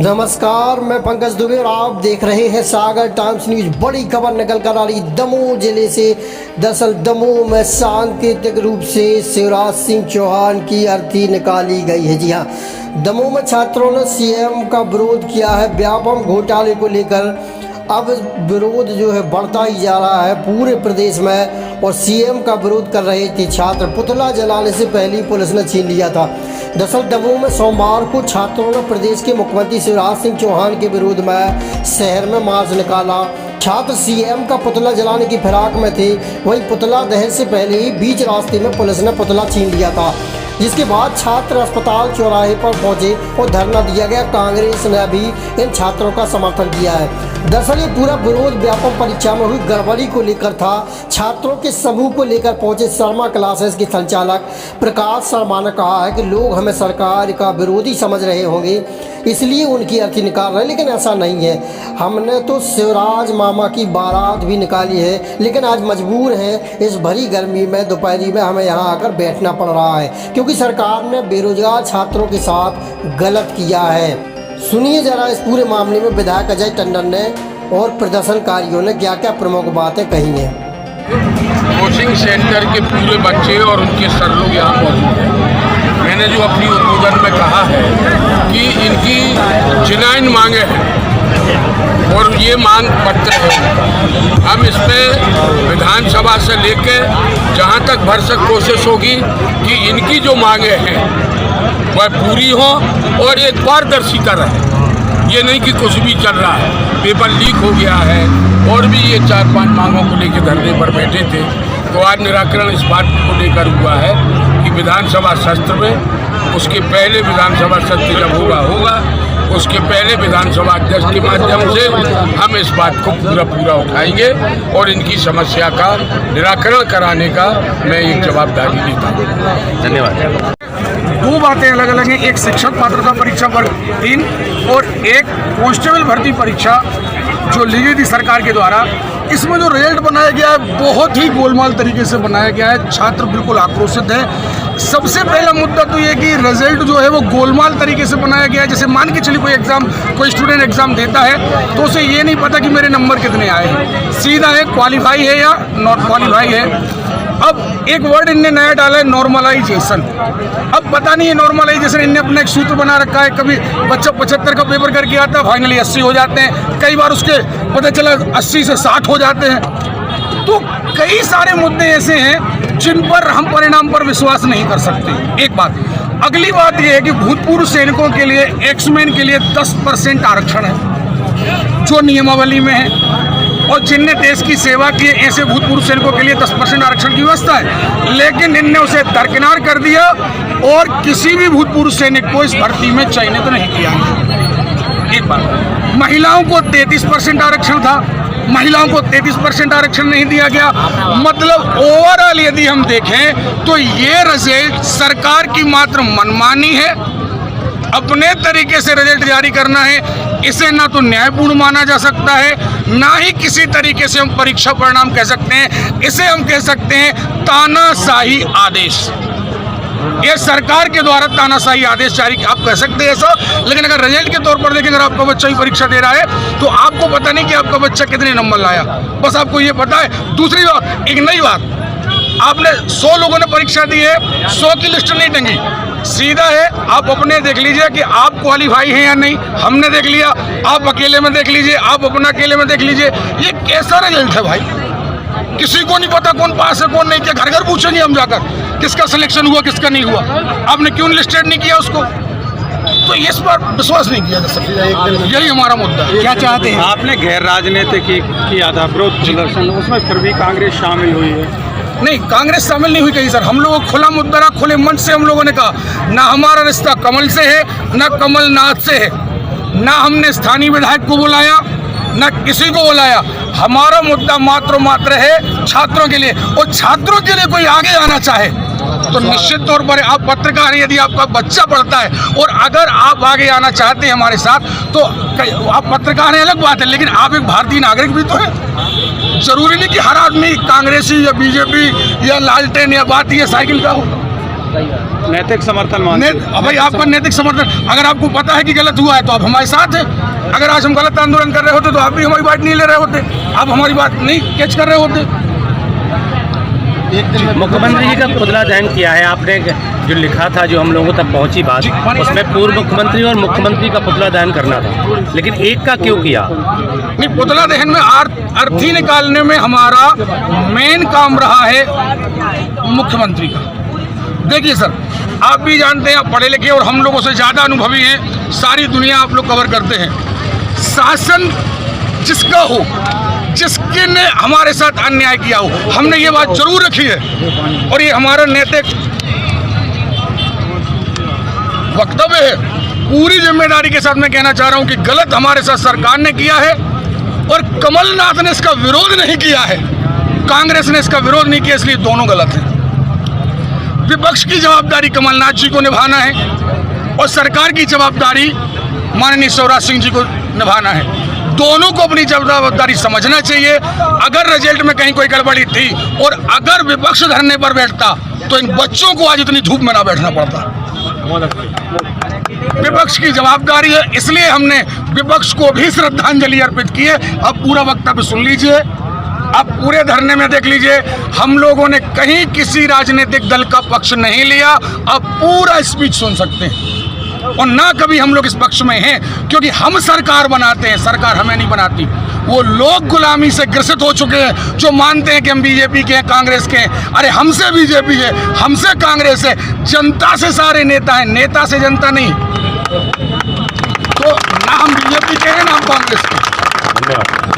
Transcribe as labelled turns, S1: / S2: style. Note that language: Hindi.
S1: नमस्कार, मैं पंकज दुबे और आप देख रहे हैं सागर टाइम्स न्यूज। बड़ी खबर निकल कर आ रही दमोह जिले से। दरअसल दमोह में सांकेतिक रूप से शिवराज सिंह चौहान की अर्थी निकाली गई है। जी हाँ, दमोह में छात्रों ने सीएम का विरोध किया है। व्यापम घोटाले को लेकर अब विरोध जो है बढ़ता ही जा रहा है पूरे प्रदेश में, और सीएम का विरोध कर रहे थे छात्र। पुतला जलाने से पहले ही पुलिस ने छीन लिया था। दरअसल दमोह में सोमवार को छात्रों ने प्रदेश के मुख्यमंत्री शिवराज सिंह चौहान के विरोध में शहर में मार्च निकाला। छात्र सीएम का पुतला जलाने की फिराक में थे। वहीं पुतला दहन से पहले ही बीच रास्ते में पुलिस ने पुतला छीन लिया था, जिसके बाद छात्र अस्पताल चौराहे पर पहुंचे और धरना दिया गया। कांग्रेस ने भी इन छात्रों का समर्थन किया है। दरअसल ये पूरा विरोध व्यापक परीक्षा में हुई गड़बड़ी को लेकर था। छात्रों के समूह को लेकर पहुंचे शर्मा क्लासेस के संचालक प्रकाश शर्मा ने कहा है कि लोग हमें सरकार का विरोधी समझ रहे होंगे, इसलिए उनकी अर्थी निकाल रहे हैं, लेकिन ऐसा नहीं है। हमने तो शिवराज मामा की बारात भी निकाली है, लेकिन आज मजबूर हैं। इस भरी गर्मी में दोपहरी में हमें यहाँ आकर बैठना पड़ रहा है, क्योंकि सरकार ने बेरोजगार छात्रों के साथ गलत किया है। सुनिए जरा इस पूरे मामले में विधायक अजय टंडन ने और प्रदर्शनकारियों ने क्या क्या प्रमुख बातें कही हैं।
S2: कोचिंग सेंटर के पूरे बच्चे और उनके सर लोग यहाँ मौजूद हैं। मैंने जो अपनी उद्बोधन में कहा है कि इनकी जिनाइन मांगे हैं और ये मांग पत्र है। हम इस पर विधानसभा से लेके जहाँ तक भरसक कोशिश होगी कि इनकी जो मांगे हैं वह पूरी हो और एक पारदर्शिता रहे। ये नहीं कि कुछ भी चल रहा है, पेपर लीक हो गया है, और भी ये 4-5 मांगों को लेकर धरने पर बैठे थे। तो आज निराकरण इस बात को लेकर हुआ है कि विधानसभा सत्र में, उसके पहले विधानसभा सत्र जब होगा उसके पहले विधानसभा अध्यक्ष के माध्यम से हम इस बात को पूरा उठाएंगे और इनकी समस्या का निराकरण कराने का मैं एक जवाबदारी लेता हूँ।
S3: धन्यवाद। दो बातें अलग अलग हैं, एक शिक्षक पात्रता परीक्षा वर्ग 3 और एक कांस्टेबल भर्ती परीक्षा जो ली गई थी सरकार के द्वारा। इसमें जो रिजल्ट बनाया गया है बहुत ही गोलमाल तरीके से बनाया गया है। छात्र बिल्कुल आक्रोशित है। सबसे पहला मुद्दा तो ये कि रिजल्ट जो है वो गोलमाल तरीके से बनाया गया है। जैसे मान के चलिए कोई स्टूडेंट एग्जाम देता है तो उसे ये नहीं पता कि मेरे नंबर कितने आए हैं, सीधा है क्वालिफाई है या नॉट क्वालिफाई है। अब एक वर्ड इनने नया डाला है, नॉर्मलाइजेशन। अब पता नहीं है नॉर्मलाइजेशन, इनने अपना एक सूत्र बना रखा है। कभी बच्चा 75 का पेपर करके आता है, फाइनली 80 हो जाते हैं। कई बार उसके पता चला 80 से 60 हो जाते हैं। तो कई सारे मुद्दे ऐसे हैं जिन पर हम परिणाम पर विश्वास नहीं कर सकते। एक बात। अगली बात यह है कि भूतपूर्व सैनिकों के लिए, एक्समैन के लिए 10% आरक्षण है जो नियमावली में है, और जिनने देश की सेवा की ऐसे भूतपूर्व सैनिकों के लिए 10% आरक्षण की व्यवस्था है। लेकिन इनने उसे दरकिनार कर दिया और किसी भी भूतपूर्व सैनिक को इस भर्ती में चयनित नहीं किया। एक बात। महिलाओं को 33% आरक्षण था, महिलाओं को 33% आरक्षण नहीं दिया गया। मतलब ओवरऑल यदि हम देखें तो ये रिजल्ट सरकार की मात्र मनमानी है, अपने तरीके से रिजल्ट जारी करना है। इसे ना तो न्यायपूर्ण माना जा सकता है, ना ही किसी तरीके से हम परीक्षा परिणाम कह सकते हैं। इसे हम कह सकते हैं तानाशाही आदेश। ये सरकार के द्वारा तानाशाही आदेश जारी, आप कह सकते हैं ऐसा। लेकिन अगर रिजल्ट के तौर पर देखें, अगर आपका बच्चा ही परीक्षा दे रहा है तो आपको पता नहीं कि आपका बच्चा कितने नंबर लाया, बस आपको ये पता है। दूसरी बात, एक नई बात, आपने 100 लोगों ने परीक्षा दी है, 100 की लिस्ट नहीं टंगी। सीधा है, आप अपने देख लीजिए कि आप क्वालिफाई हैं या नहीं। हमने देख लिया, आप अकेले में देख लीजिए, आप अपना अकेले में देख लीजिए। ये कैसा रिजल्ट है भाई? किसी को नहीं पता कौन पास है कौन नहीं। क्या घर घर पूछेंगे हम जाकर किसका सिलेक्शन हुआ किसका नहीं हुआ? आपने क्यों लिस्टेड नहीं किया उसको? तो इस पर विश्वास नहीं किया जा सकता। यही हमारा मुद्दा है। क्या चाहते हैं? आपने गैर राजनीतिक किया था विरोध प्रदर्शन, उसमें फिर भी कांग्रेस शामिल हुई है। नहीं, कांग्रेस शामिल नहीं हुई कहीं सर। हम लोगों को खुला मुद्दा रहा, खुले मंच से हम लोगों ने कहा, ना हमारा रिश्ता कमल से है ना कमलनाथ से है, ना हमने स्थानीय विधायक को बुलाया ना किसी को बुलाया। हमारा मुद्दा मात्र है छात्रों के लिए, और छात्रों के लिए कोई आगे आना चाहे तो निश्चित तौर पर आप पत्रकार हैं, यदि आपका बच्चा पढ़ता है और अगर आप आगे आना चाहते हैं हमारे साथ तो आप पत्रकार हैं अलग बात है, लेकिन आप एक भारतीय नागरिक भी तो हैं। जरूरी नहीं कि हर आदमी कांग्रेसी या बीजेपी या लालटेन या बात ये साइकिल का हो।
S4: नैतिक समर्थन
S3: भाई आपका नैतिक समर्थन, अगर आपको पता है कि गलत हुआ है तो आप हमारे साथ हैं। अगर आज हम गलत आंदोलन कर रहे होते तो आप भी हमारी बात नहीं ले रहे होते, आप हमारी बात नहीं कैच कर रहे होते।
S4: मुख्यमंत्री जी का पुतला दहन किया है आपने, जो लिखा था, जो हम लोगों तक पहुंची बात, उसमें पूर्व मुख्यमंत्री और मुख्यमंत्री का पुतला दहन करना था, लेकिन एक का क्यों किया?
S3: नहीं, पुतला दहन में अर्थी निकालने में हमारा मेन काम रहा है मुख्यमंत्री का। देखिए सर, आप भी जानते हैं, आप पढ़े लिखे और हम लोगों से ज़्यादा अनुभवी हैं, सारी दुनिया आप लोग कवर करते हैं। शासन जिसका हो, जिसके ने हमारे साथ अन्याय किया हो, हमने ये बात जरूर रखी है और ये हमारा नैतिक वक्तव्य है। पूरी जिम्मेदारी के साथ मैं कहना चाह रहा हूं कि गलत हमारे साथ सरकार ने किया है और कमलनाथ ने इसका विरोध नहीं किया है, कांग्रेस ने इसका विरोध नहीं किया, इसलिए दोनों गलत हैं। विपक्ष की जवाबदारी कमलनाथ जी को निभाना है और सरकार की जवाबदारी माननीय शिवराज सिंह जी को निभाना है। दोनों को अपनी जवाबदारी समझना चाहिए। अगर रिजल्ट में कहीं कोई गड़बड़ी थी और अगर विपक्ष धरने पर बैठता तो इन बच्चों को आज इतनी धूप में ना बैठना पड़ता। विपक्ष की जवाबदारी है, इसलिए हमने विपक्ष को भी श्रद्धांजलि अर्पित की है। अब पूरा वक्तव्य सुन लीजिए, अब पूरे धरने में देख लीजिए, हम लोगों ने कहीं किसी राजनीतिक दल का पक्ष नहीं लिया। अब पूरा स्पीच सुन सकते हैं और ना कभी हम लोग इस पक्ष में हैं, क्योंकि हम सरकार बनाते हैं, सरकार हमें नहीं बनाती। वो लोग गुलामी से ग्रसित हो चुके हैं जो मानते हैं कि हम बीजेपी के हैं, कांग्रेस के हैं। अरे हमसे बीजेपी है, हमसे कांग्रेस है, जनता से सारे नेता हैं, नेता से जनता नहीं। तो ना हम बीजेपी के हैं ना हम कांग्रेस के।